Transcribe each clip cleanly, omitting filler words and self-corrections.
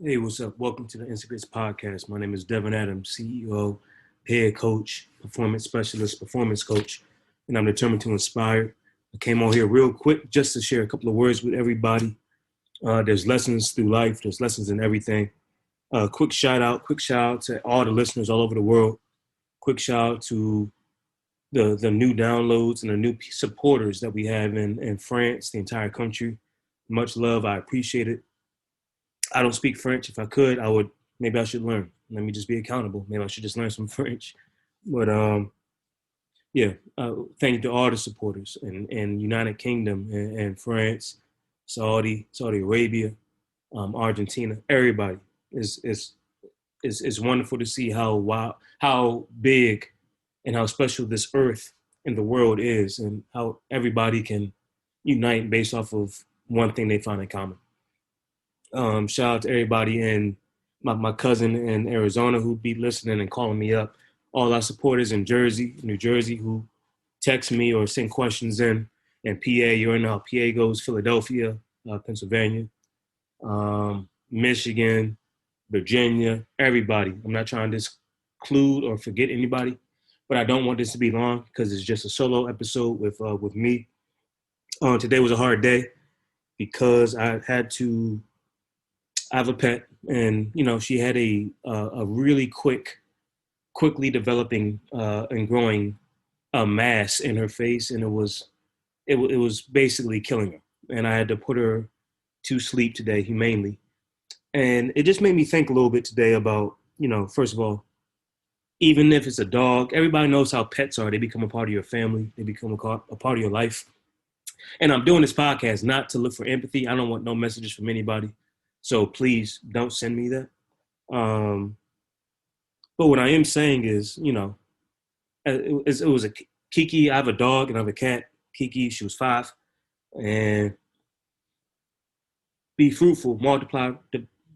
Hey, what's up? Welcome to the Instagrits Podcast. My name is Devin Adams, CEO, head coach, performance specialist, performance coach, and I'm determined to inspire. I came on here real quick just to share a couple of words with everybody. There's lessons through life. There's lessons in everything. Quick shout out to all the listeners all over the world. Quick shout out to the new downloads and the new supporters that we have in France, the entire country. Much love. I appreciate it. I don't speak French. If I could, I would. Maybe I should learn. Let me just be accountable. Maybe I should just learn some French. But yeah. Thank you to all the supporters in United Kingdom and France, Saudi Arabia, Argentina. Everybody is wonderful to see how big and how special this earth and the world is, and how everybody can unite based off of one thing they find in common. Shout out to everybody in my cousin in Arizona who be listening and calling me up. All our supporters in New Jersey who text me or send questions in. And PA, you know how PA goes, Philadelphia, Pennsylvania, Michigan, Virginia, everybody. I'm not trying to exclude or forget anybody, but I don't want this to be long because it's just a solo episode with me. Today was a hard day because I have a pet, and she had a really quickly developing and growing a mass in her face, and it was basically killing her. And I had to put her to sleep today humanely, and it just made me think a little bit today about first of all, even if it's a dog, everybody knows how pets are. They become a part of your family. They become a part of your life. And I'm doing this podcast not to look for empathy. I don't want no messages from anybody. So please don't send me that. But what I am saying is, it was a Kiki. I have a dog and I have a cat. Kiki, she was 5. And be fruitful, multiply,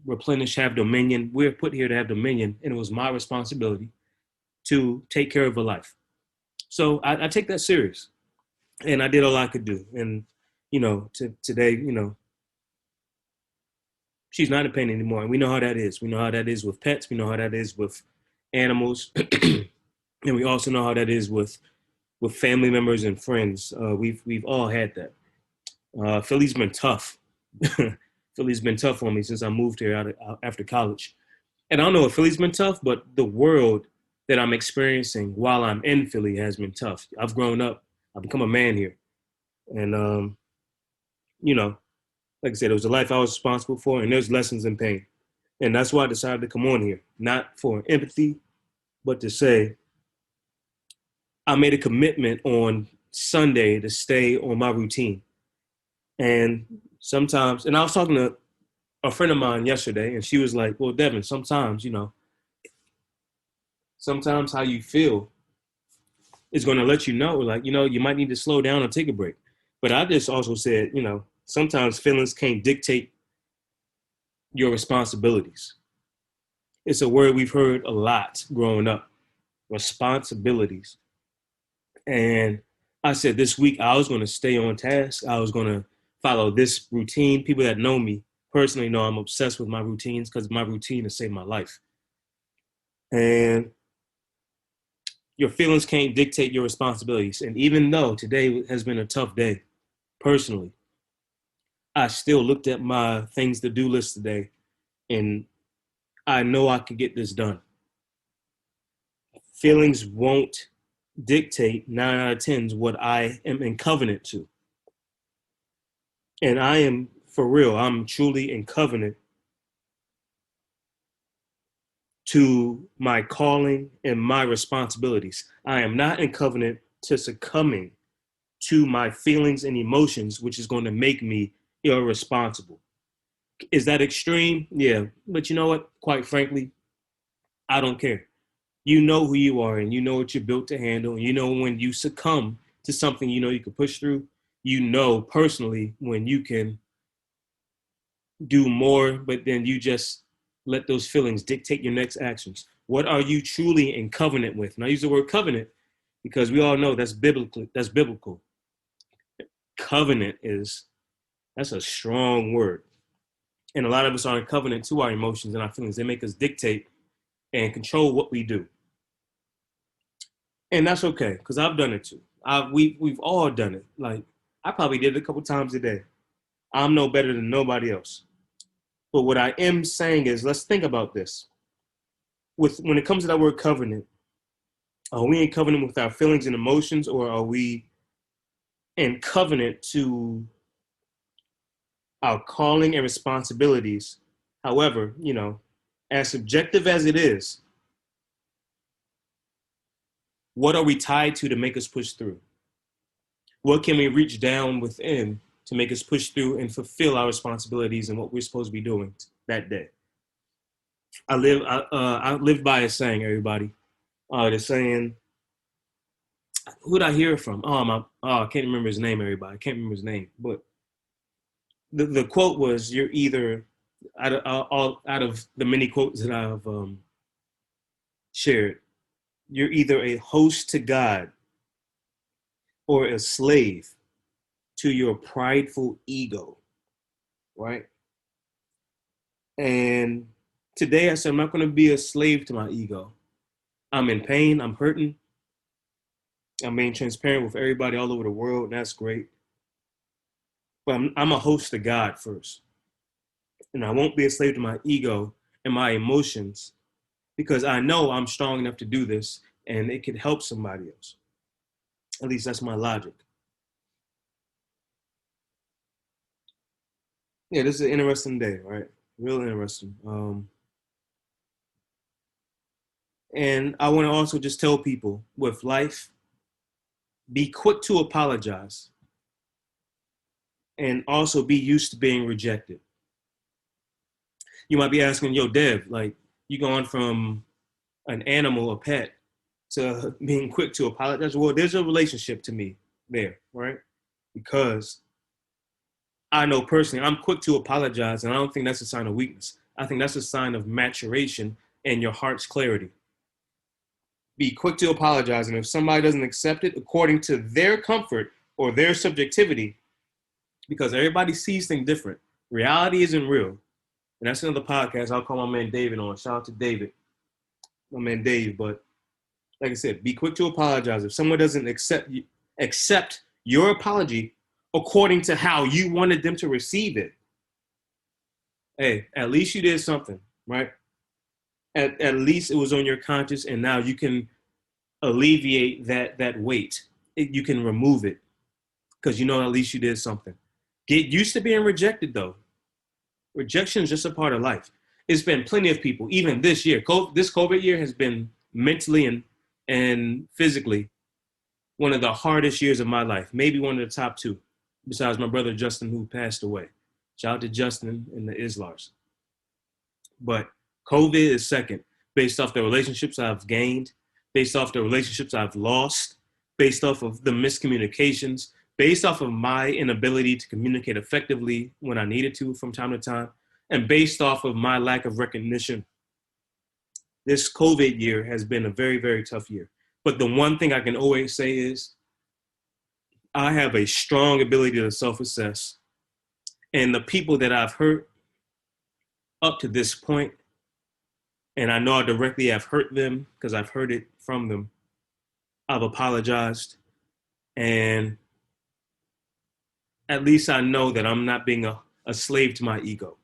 replenish, have dominion. We're put here to have dominion. And it was my responsibility to take care of her life. So I take that serious. And I did all I could do. And, today, she's not in pain anymore. And we know how that is. We know how that is with pets. We know how that is with animals. And we also know how that is with family members and friends. We've all had that. Philly's been tough. Philly's been tough on me since I moved here after college. And I don't know if Philly's been tough, but the world that I'm experiencing while I'm in Philly has been tough. I've grown up. I've become a man here. And, like I said, it was a life I was responsible for, and there's lessons in pain. And that's why I decided to come on here, not for empathy, but to say I made a commitment on Sunday to stay on my routine. And sometimes, and I was talking to a friend of mine yesterday, and she was like, well, Devin, sometimes how you feel is going to let you know, like, you might need to slow down or take a break. But I just also said, sometimes feelings can't dictate your responsibilities. It's a word we've heard a lot growing up, responsibilities. And I said this week I was going to stay on task. I was going to follow this routine. People that know me personally know I'm obsessed with my routines because my routine has saved my life. And your feelings can't dictate your responsibilities. And even though today has been a tough day, personally, I still looked at my things to do list today, and I know I can get this done. Feelings won't dictate 9 out of 10 what I am in covenant to. And I am, for real, I'm truly in covenant to my calling and my responsibilities. I am not in covenant to succumbing to my feelings and emotions, which is going to make me irresponsible. Is that extreme? Yeah. But you know what? Quite frankly, I don't care. You know who you are, and you know what you're built to handle. And you know when you succumb to something you can push through. You know personally when you can do more, but then you just let those feelings dictate your next actions. What are you truly in covenant with? And I use the word covenant because we all know that's biblical. That's biblical. Covenant that's a strong word. And a lot of us are in covenant to our emotions and our feelings. They make us dictate and control what we do. And that's okay, because I've done it too. We've all done it. Like, I probably did it a couple times a day. I'm no better than nobody else. But what I am saying is, let's think about this. When it comes to that word covenant, are we in covenant with our feelings and emotions, or are we in covenant to our calling and responsibilities? However, as subjective as it is, what are we tied to make us push through? What can we reach down within to make us push through and fulfill our responsibilities and what we're supposed to be doing that day? I live by a saying, everybody. The saying, who did I hear it from? I can't remember his name, everybody. I can't remember his name. But the quote was, you're either, out of the many quotes that I've shared, you're either a host to God or a slave to your prideful ego, right? And today I said, I'm not going to be a slave to my ego. I'm in pain. I'm hurting. I'm being transparent with everybody all over the world, and that's great. But I'm a host to God first. And I won't be a slave to my ego and my emotions, because I know I'm strong enough to do this and it could help somebody else. At least that's my logic. Yeah, this is an interesting day, right? Real interesting. And I want to also just tell people with life, be quick to apologize and also be used to being rejected. You might be asking, yo, Dev, like, you going from an animal, a pet, to being quick to apologize? Well, there's a relationship to me there, right? Because I know personally, I'm quick to apologize, and I don't think that's a sign of weakness. I think that's a sign of maturation and your heart's clarity. Be quick to apologize, and if somebody doesn't accept it according to their comfort or their subjectivity, because everybody sees things different. Reality isn't real. And that's another podcast I'll call my man David on. Shout out to David, my man Dave. But like I said, be quick to apologize. If someone doesn't accept your apology according to how you wanted them to receive it, hey, at least you did something, right? At least it was on your conscience, and now you can alleviate that weight. You can remove it, because at least you did something. Get used to being rejected, though. Rejection is just a part of life. It's been plenty of people, even this year. This COVID year has been mentally and physically one of the hardest years of my life, maybe one of the top two, besides my brother Justin, who passed away. Shout out to Justin and the Islars. But COVID is second, based off the relationships I've gained, based off the relationships I've lost, based off of the miscommunications, based off of my inability to communicate effectively when I needed to from time to time, and based off of my lack of recognition. This COVID year has been a very, very tough year. But the one thing I can always say is I have a strong ability to self-assess. And the people that I've hurt up to this point, and I know I directly have hurt them because I've heard it from them, I've apologized. And at least I know that I'm not being a slave to my ego.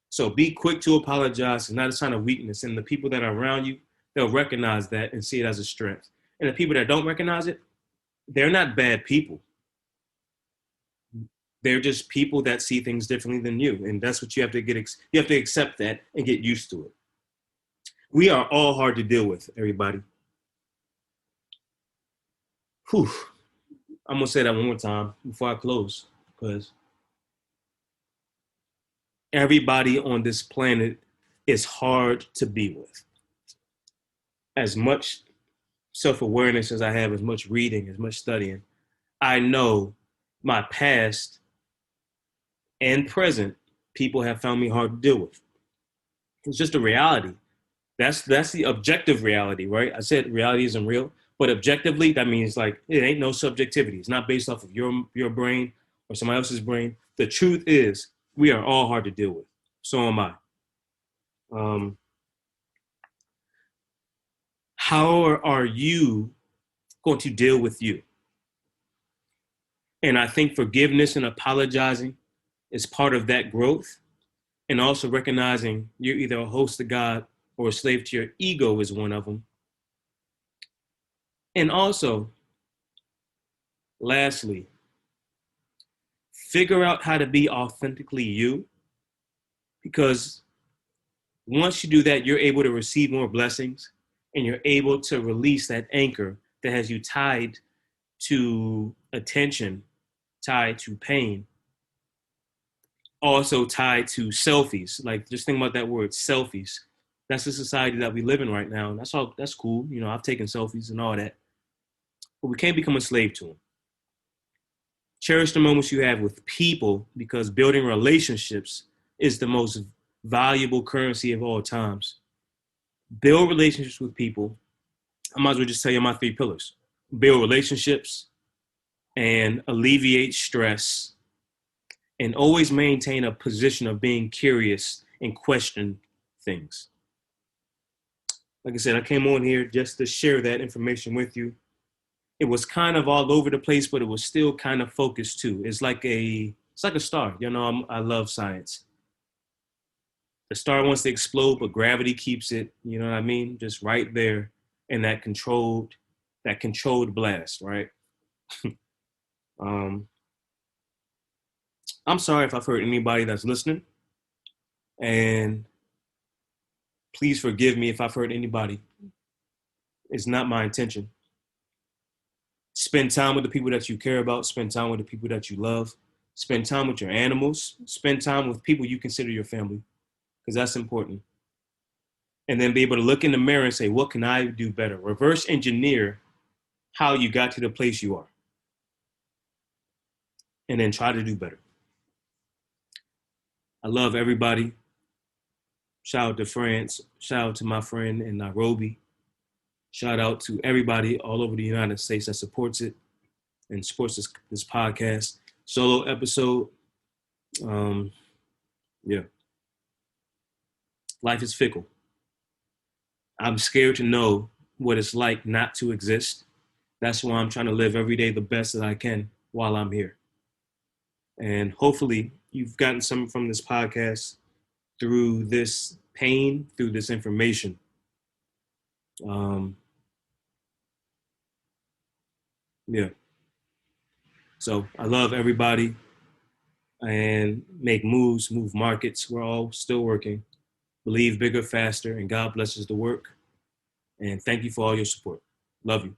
So be quick to apologize. It's not a sign of weakness. And the people that are around you, they'll recognize that and see it as a strength. And the people that don't recognize it, they're not bad people. They're just people that see things differently than you. And that's what you have to you have to accept that and get used to it. We are all hard to deal with, everybody. Whew. I'm going to say that one more time before I close, because everybody on this planet is hard to be with. As much self-awareness as I have, as much reading, as much studying, I know my past and present people have found me hard to deal with. It's just a reality. That's the objective reality, right? I said reality isn't real, but objectively, that means like it ain't no subjectivity. It's not based off of your brain or somebody else's brain. The truth is We are all hard to deal with. So am I. Um, how are you going to deal with you? And I think forgiveness and apologizing is part of that growth. And also recognizing you're either a host of God or a slave to your ego is one of them. And also, lastly, figure out how to be authentically you, because once you do that, you're able to receive more blessings and you're able to release that anchor that has you tied to attention, tied to pain, also tied to selfies. Like, just think about that word, selfies. That's the society that we live in right now. And that's cool. You know, I've taken selfies and all that, but we can't become a slave to them. Cherish the moments you have with people, because building relationships is the most valuable currency of all times. Build relationships with people. I might as well just tell you my 3 pillars. Build relationships and alleviate stress, and always maintain a position of being curious and question things. Like I said, I came on here just to share that information with you. It was kind of all over the place, but it was still kind of focused too. It's like a star. You know, I love science. The star wants to explode, but gravity keeps it. You know what I mean? Just right there in that controlled blast, right? um, I'm sorry if I've hurt anybody that's listening, and please forgive me if I've hurt anybody. It's not my intention. Spend time with the people that you care about. Spend time with the people that you love. Spend time with your animals. Spend time with people you consider your family, because that's important. And then be able to look in the mirror and say, what can I do better? Reverse engineer how you got to the place you are, and then try to do better. I love everybody. Shout out to France. Shout out to my friend in Nairobi. Shout out to everybody all over the United States that supports it and supports this podcast. Solo episode. Um, yeah. Life is fickle. I'm scared to know what it's like not to exist. That's why I'm trying to live every day the best that I can while I'm here. And hopefully you've gotten some from this podcast through this pain, through this information. Yeah. So I love everybody, and make moves, move markets. We're all still working. Believe bigger, faster, and God blesses the work. And thank you for all your support. Love you.